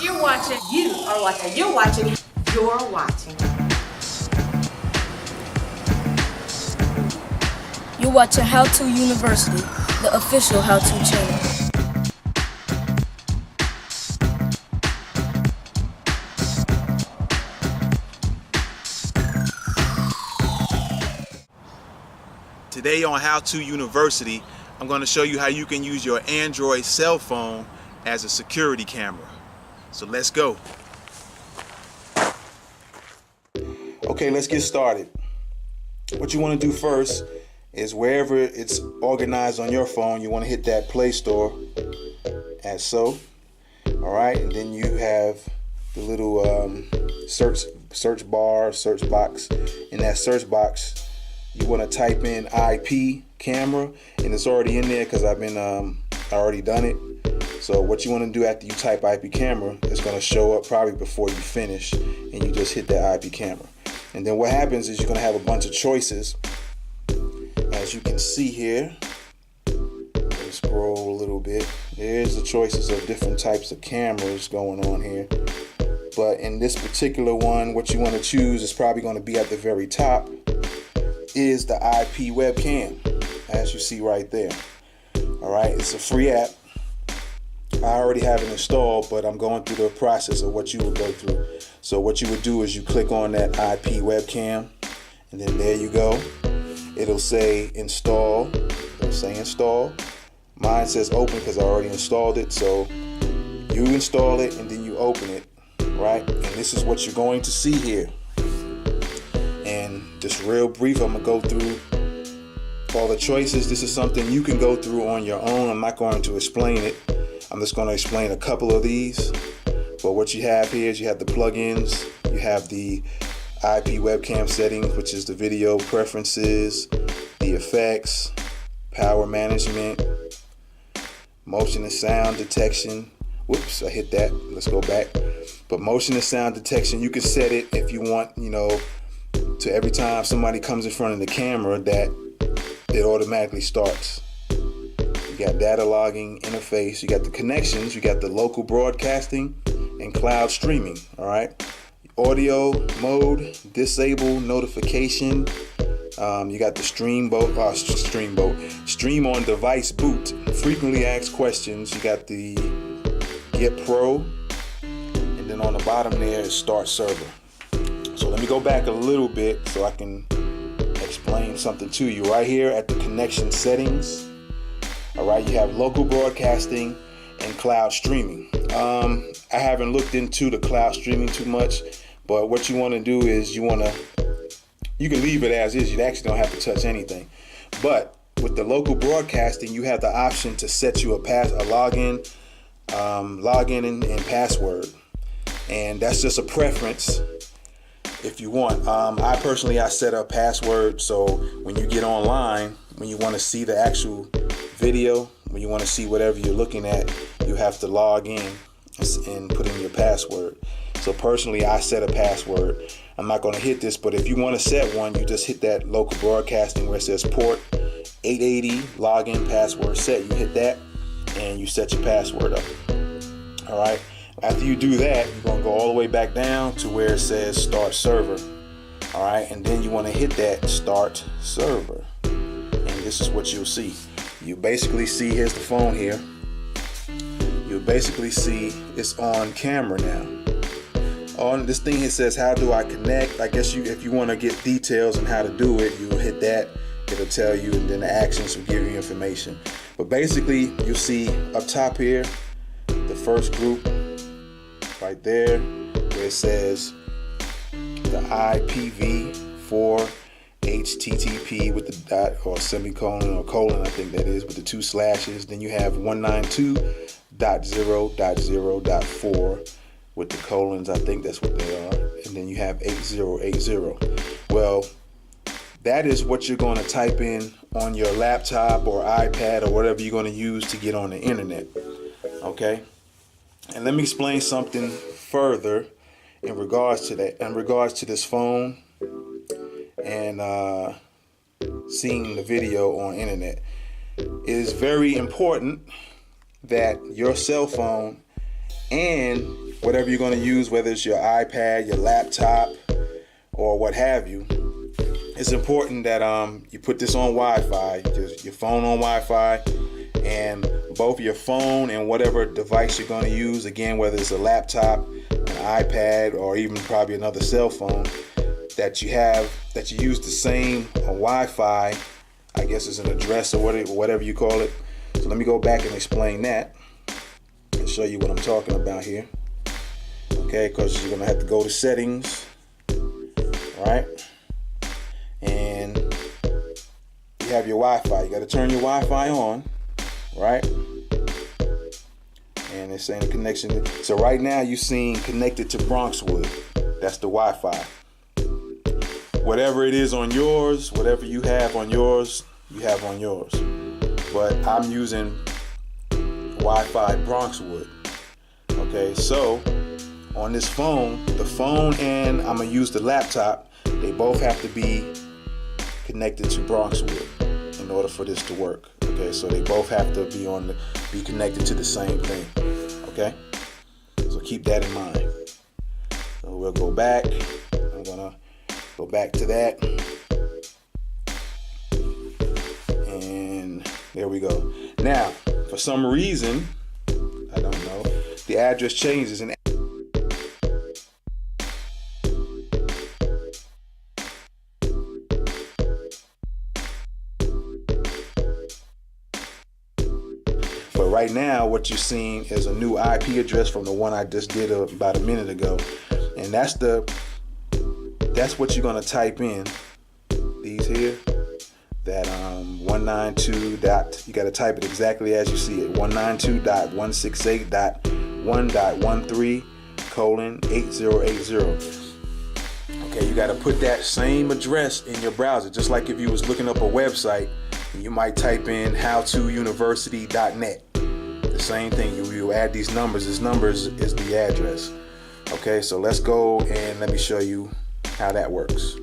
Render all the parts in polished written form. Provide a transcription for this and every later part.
You're watching. You are watching. You're watching. You're watching. You're watching How To University, the official How To channel. Today on How To University, I'm going to show you how you can use your Android cell phone as a security camera. So let's go. Okay, let's get started. What you want to do first is wherever it's organized on your phone, you want to hit that Play Store as so. All right, and then you have the little search bar, search box. In that search box, you want to type in IP camera, and it's already in there because I've been already done it. So what you want to do after you type IP camera, it's going to show up probably before you finish, and you just hit that IP camera. And then what happens is you're going to have a bunch of choices. As you can see here, let me scroll a little bit. There's the choices of different types of cameras going on here. But in this particular one, what you want to choose is probably going to be at the very top, is the IP webcam, as you see right there. All right, it's a free app. I already have it installed, but I'm going through the process of what you would go through. So what you would do is you click on that IP webcam, and then there you go. It'll say install. It'll say install. Mine says open because I already installed it. So you install it and then you open it, right? And this is what you're going to see here. And just real brief, I'm gonna go through all the choices. This is something you can go through on your own. I'm not going to explain it. I'm just going to explain a couple of these. But what you have here is you have the plugins, you have the IP webcam settings, which is the video preferences, the effects, power management, motion and sound detection. Whoops, I hit that. Let's go back. But motion and sound detection, you can set it if you want, to every time somebody comes in front of the camera that it automatically starts. You got data logging, interface, you got the connections, you got the local broadcasting and cloud streaming. All right, audio mode, disable notification. You got the stream on device boot, frequently asked questions. You got the Get Pro, and then on the bottom there is Start Server. So let me go back a little bit so I can explain something to you. Right here at the connection settings, all right, you have local broadcasting and cloud streaming. I haven't looked into the cloud streaming too much, but what you want to do is you can leave it as is. You actually don't have to touch anything. But with the local broadcasting, you have the option to set you a login and password, and that's just a preference. If you want, I set a password, so when you get online, when you want to see the actual video, when you want to see whatever you're looking at, you have to log in and put in your password. So personally, I set a password. I'm not going to hit this, but if you want to set one, you just hit that local broadcasting where it says port 880 login password set. You hit that and you set your password up. All right. After you do that, you're going to go all the way back down to where it says Start Server. All right, and then you want to hit that Start Server. And this is what you'll see. You basically see, here's the phone here. You'll basically see it's on camera now. On this thing here says, how do I connect? I guess if you want to get details on how to do it, you'll hit that. It'll tell you, and then the actions will give you information. But basically, you'll see up top here, the first group, right there, where it says the IPv4 HTTP with the dot or semicolon or colon, I think that is, with the 2 slashes. Then you have 192.0.0.4 with the colons, I think that's what they are. And then you have 8080. Well, that is what you're going to type in on your laptop or iPad or whatever you're going to use to get on the internet. Okay? And let me explain something further in regards to that, in regards to this phone and seeing the video on internet. It is very important that your cell phone and whatever you're going to use, whether it's your iPad, your laptop, or what have you, it's important that you put this on Wi-Fi, just your phone on Wi-Fi, and both your phone and whatever device you're going to use, again, whether it's a laptop, an iPad, or even probably another cell phone, that you use the same Wi-Fi, I guess it's an address or whatever you call it. So let me go back and explain that and show you what I'm talking about here. Okay, because you're gonna have to go to settings, right? And you have your Wi-Fi. You got to turn your Wi-Fi on, right? And it's saying the connection. So right now you're seeing connected to Bronxwood. That's the Wi-Fi. Whatever it is on yours, whatever you have on yours, you have on yours. But I'm using Wi-Fi Bronxwood. Okay, so on this phone, the phone and I'm gonna use the laptop, they both have to be connected to Bronxwood in order for this to work. Okay, so they both have to be connected to the same thing. Okay, so keep that in mind. So we'll go back. I'm gonna go back to that, and there we go. Now, for some reason, I don't know, the address changes, and but right now what you're seeing is a new IP address from the one I just did about a minute ago, and that's what you're gonna type in. These here, that 192 dot, you gotta type it exactly as you see it. 192.168.1.13:8080. Okay, you gotta put that same address in your browser, just like if you was looking up a website, you might type in howtouniversity.net. The same thing. You add these numbers. This numbers is the address. Okay, so let's go and let me show you how that works.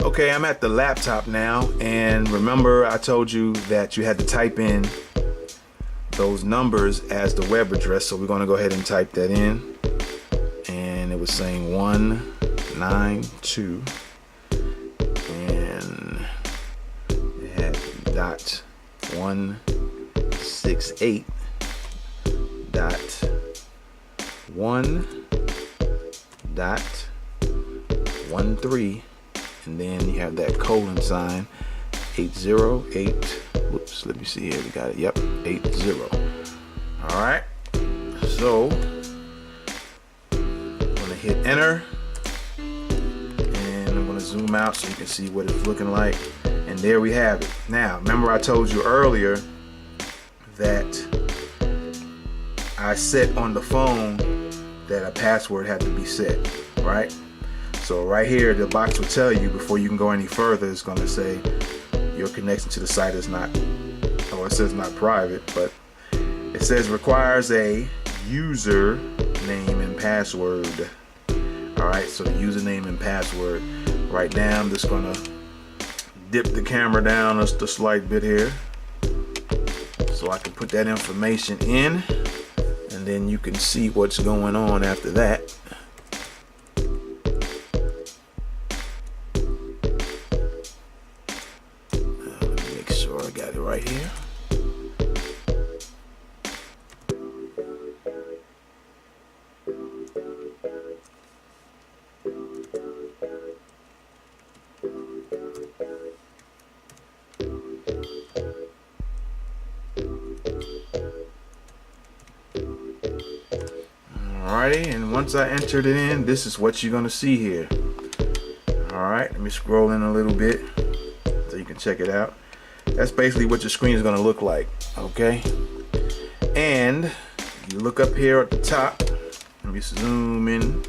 Okay, I'm at the laptop now, and remember I told you that you had to type in those numbers as the web address, so we're going to go ahead and type that in, and it was saying 192 and it had dot 168 dot 1.13, and then you have that colon sign 808. Whoops, let me see here. We got it. Yep, 80. All right. So I'm gonna hit enter, and I'm gonna zoom out so you can see what it's looking like. And there we have it. Now, remember I told you earlier that I set on the phone that a password had to be set, right? So right here, the box will tell you before you can go any further, it's going to say your connection to the site is not, it says not private, but it says requires a user name and password. All right, so the username and password. Right now, I'm just going to dip the camera down just a slight bit here so I can put that information in, and then you can see what's going on after that. Let me make sure I got it right here. Alrighty, and once I entered it in, this is what you're gonna see here. Alright, let me scroll in a little bit so you can check it out. That's basically what your screen is gonna look like, okay? And you look up here at the top. Let me zoom in.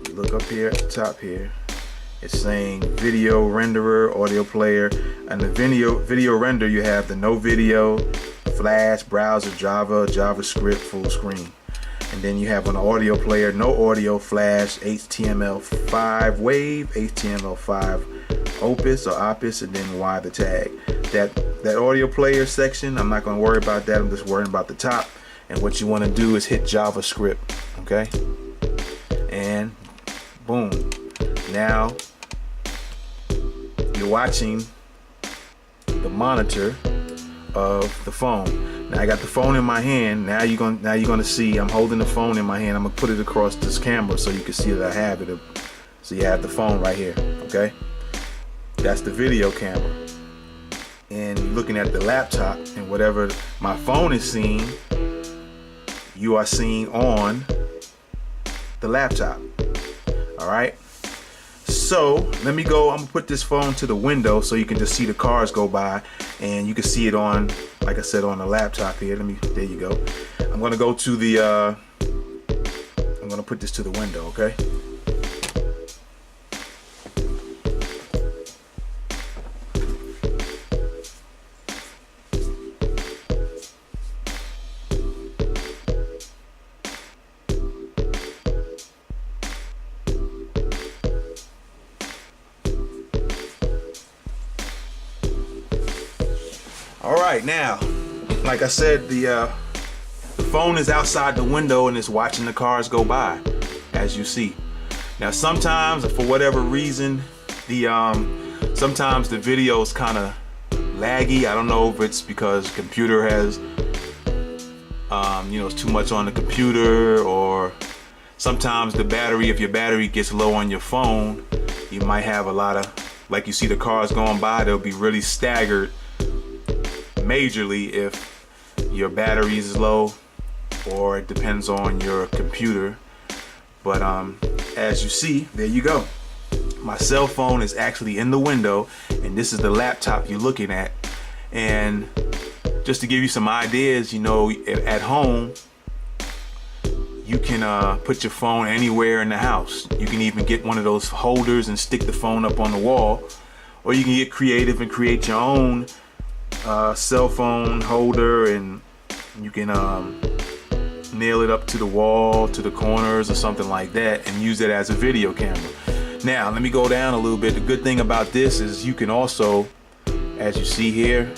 You look up here at the top here. It's saying video renderer, audio player, and the video render you have the no video, Flash, browser, Java, JavaScript, full screen. And then you have an audio player, no audio, Flash, HTML5 Wave, HTML5 Opus or Opus, and then Y the tag. That audio player section, I'm not going to worry about that. I'm just worrying about the top. And what you want to do is hit JavaScript, okay? And boom. Now you're watching the monitor of the phone. Now I got the phone in my hand. Now you're gonna see I'm holding the phone in my hand. I'm gonna put it across this camera so you can see that I have it. So you have the phone right here, okay? That's the video camera. And you're looking at the laptop, and whatever my phone is seeing, you are seeing on the laptop. All right. So let me go. I'm gonna put this phone to the window so you can just see the cars go by, and you can see it on, like I said, on the laptop here. There you go. I'm gonna go to the. I'm gonna put this to the window. Okay. All right, now, like I said, the phone is outside the window and it's watching the cars go by, as you see. Now, sometimes, for whatever reason, sometimes the video is kind of laggy. I don't know if it's because the computer has, it's too much on the computer, or sometimes the battery, if your battery gets low on your phone, you might have a lot of, like you see the cars going by, they'll be really staggered majorly if your battery is low, or it depends on your computer. But as you see, there you go. My cell phone is actually in the window, and this is the laptop you're looking at. And just to give you some ideas, at home, you can put your phone anywhere in the house. You can even get one of those holders and stick the phone up on the wall, or you can get creative and create your own cell phone holder, and you can nail it up to the wall, to the corners or something like that, and use it as a video camera. Now let me go down a little bit. The good thing about this is you can also, as you see here,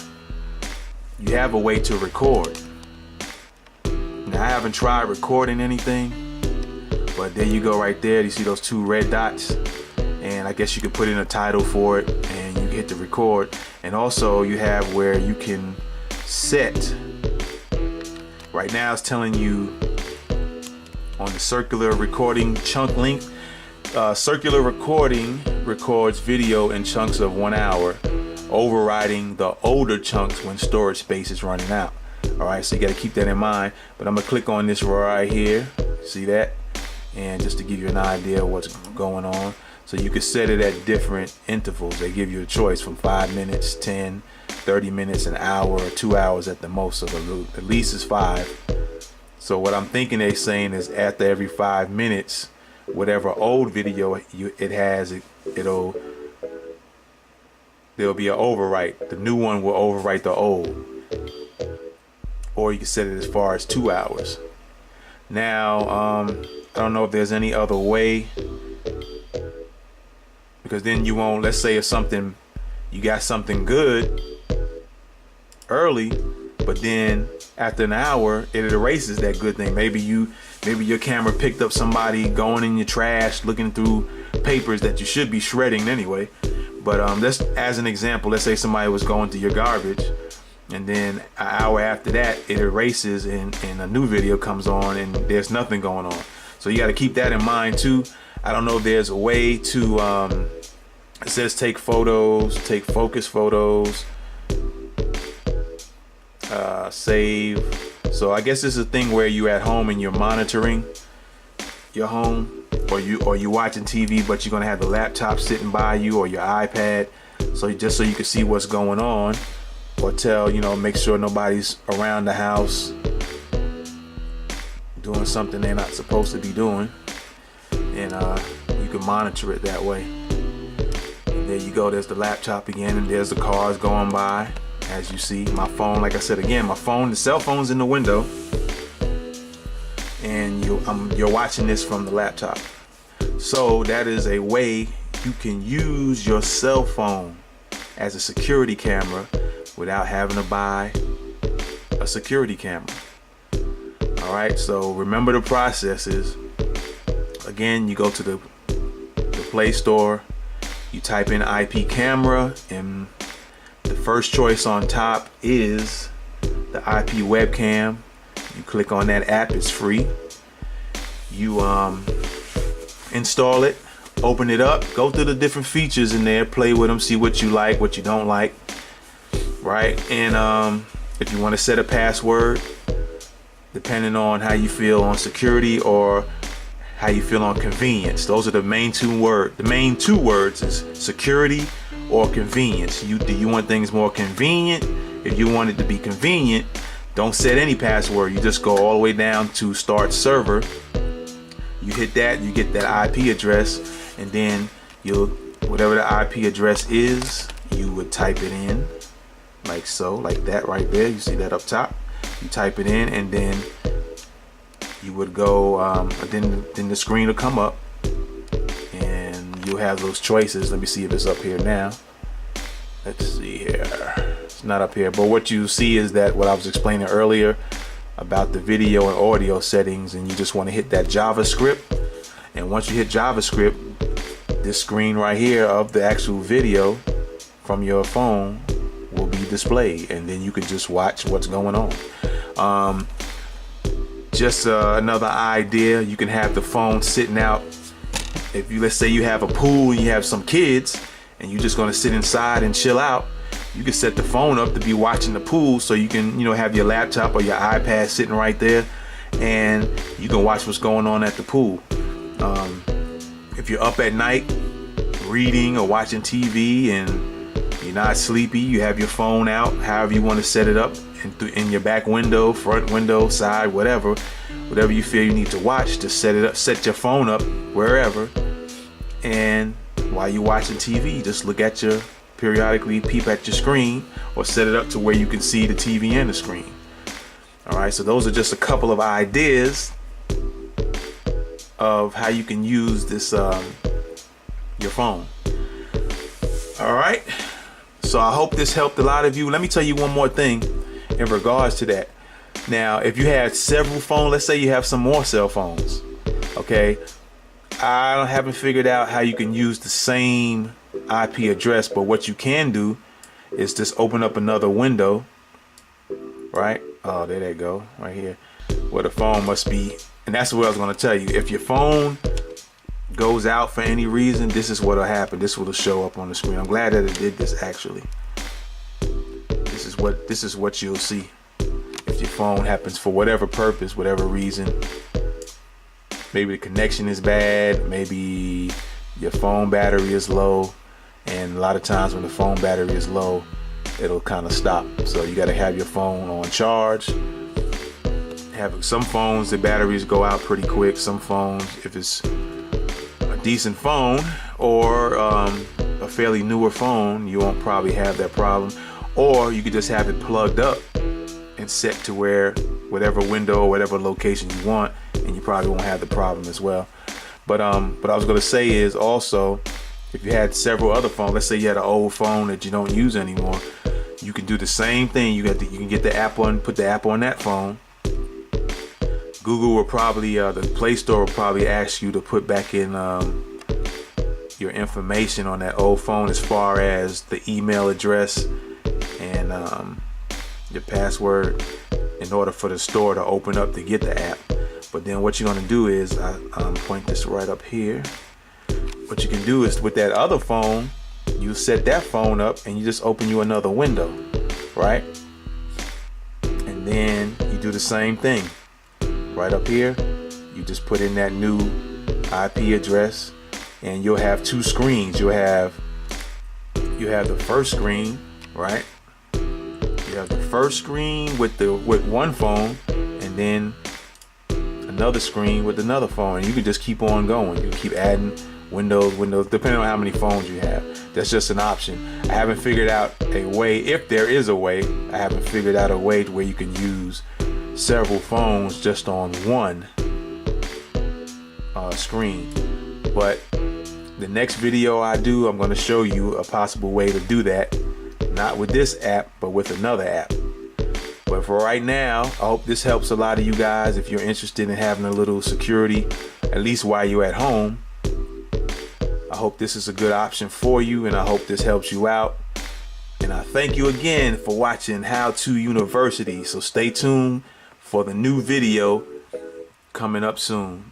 you have a way to record. Now I haven't tried recording anything, but there you go right there. You see those two red dots, and I guess you could put in a title for it, and you hit the record. And also you have where you can set. Right now it's telling you on the circular recording chunk length. Circular recording records video in chunks of 1 hour, overriding the older chunks when storage space is running out. All right, so you got to keep that in mind. But I'm gonna click on this right here. See that? And just to give you an idea of what's going on. So you can set it at different intervals. They give you a choice from 5 minutes, 10, 30 minutes, an hour, or 2 hours at the most. So the least is 5. So what I'm thinking they're saying is after every 5 minutes, whatever old video it has, there'll be an overwrite. The new one will overwrite the old. Or you can set it as far as 2 hours. Now, I don't know if there's any other way, because then you won't, let's say if you got something good early, but then after an hour it erases that good thing. Maybe your camera picked up somebody going in your trash looking through papers that you should be shredding anyway. But let's, as an example, let's say somebody was going through your garbage, and then an hour after that it erases and a new video comes on and there's nothing going on. So you got to keep that in mind too. I don't know if there's a way to it says take photos, take focus photos, save. So I guess this is a thing where you're at home and you're monitoring your home, or you watching TV, but you're gonna have the laptop sitting by you or your iPad, so just so you can see what's going on, or make sure nobody's around the house doing something they're not supposed to be doing, and you can monitor it that way. And there you go, there's the laptop again, and there's the cars going by. As you see, my phone, like I said again, the cell phone's in the window, and you're watching this from the laptop. So that is a way you can use your cell phone as a security camera without having to buy a security camera. All right, so remember the processes. Again, you go to the Play Store, you type in IP camera, and the first choice on top is the IP webcam. You click on that app, it's free. You install it, open it up, go through the different features in there, play with them, see what you like, what you don't like, right? And if you want to set a password, depending on how you feel on security or how you feel on convenience, those are the main two words. The main two words is security or convenience. Do you want things more convenient? If you want it to be convenient, don't set any password. You just go all the way down to start server. You hit that, you get that IP address, and then whatever the IP address is, you would type it in like so, like that right there. You see that up top? You type it in, and then you would go, then the screen will come up, and you'll have those choices. Let me see if it's up here now. Let's see here. It's not up here, but what you see is that what I was explaining earlier about the video and audio settings, and you just want to hit that JavaScript. And once you hit JavaScript, this screen right here of the actual video from your phone will be displayed, and then you can just watch what's going on. Just another idea, you can have the phone sitting out. If you, let's say you have a pool and you have some kids and you're just going to sit inside and chill out, you can set the phone up to be watching the pool, so you can, have your laptop or your iPad sitting right there, and you can watch what's going on at the pool. If you're up at night reading or watching TV and you're not sleepy, you have your phone out, however you want to set it up, in your back window, front window, side, whatever you feel you need to watch, just set it up, set your phone up wherever, and while you're watching TV, just periodically peep at your screen, or set it up to where you can see the TV and the screen. All right, so those are just a couple of ideas of how you can use this your phone. All right, so I hope this helped a lot of you. Let me tell you one more thing in regards to that. Now, if you had several phones, let's say you have some more cell phones, okay, I haven't figured out how you can use the same IP address, but what you can do is just open up another window, right? Oh, there they go, right here, where the phone must be. And that's what I was going to tell you. If your phone goes out for any reason, this is what'll happen. This will show up on the screen. I'm glad that it did this, actually. This is what you'll see if your phone happens for whatever purpose, whatever reason. Maybe the connection is bad, maybe your phone battery is low, and a lot of times when the phone battery is low, it'll kind of stop. So you got to have your phone on charge. Some phones, the batteries go out pretty quick. Some phones, if it's a decent phone or a fairly newer phone, you won't probably have that problem. Or you could just have it plugged up and set to where whatever window or whatever location you want, and you probably won't have the problem as well. But I was going to say is also, if you had several other phones, let's say you had an old phone that you don't use anymore, you can do the same thing. You can get the app on, put the app on that phone. Google will probably, the Play Store will probably ask you to put back in your information on that old phone, as far as the email address and your password, in order for the store to open up to get the app. But then what you're going to do is, I point this right up here. What you can do is, with that other phone, you set that phone up and you just open you another window, right? And then you do the same thing. Right up here, you just put in that new IP address, and you'll have two screens. You have the first screen, right? You have the first screen with one phone, and then another screen with another phone. And you can just keep on going. You can keep adding windows, depending on how many phones you have. That's just an option. I haven't figured out a way, if there is a way, I haven't figured out a way to where you can use several phones just on one screen. But The next video I do, I'm going to show you a possible way to do that. Not with this app, but with another app. But for right now, I hope this helps a lot of you guys if you're interested in having a little security, at least while you're at home. I hope this is a good option for you, and I hope this helps you out. And I thank you again for watching How To University. So stay tuned for the new video coming up soon.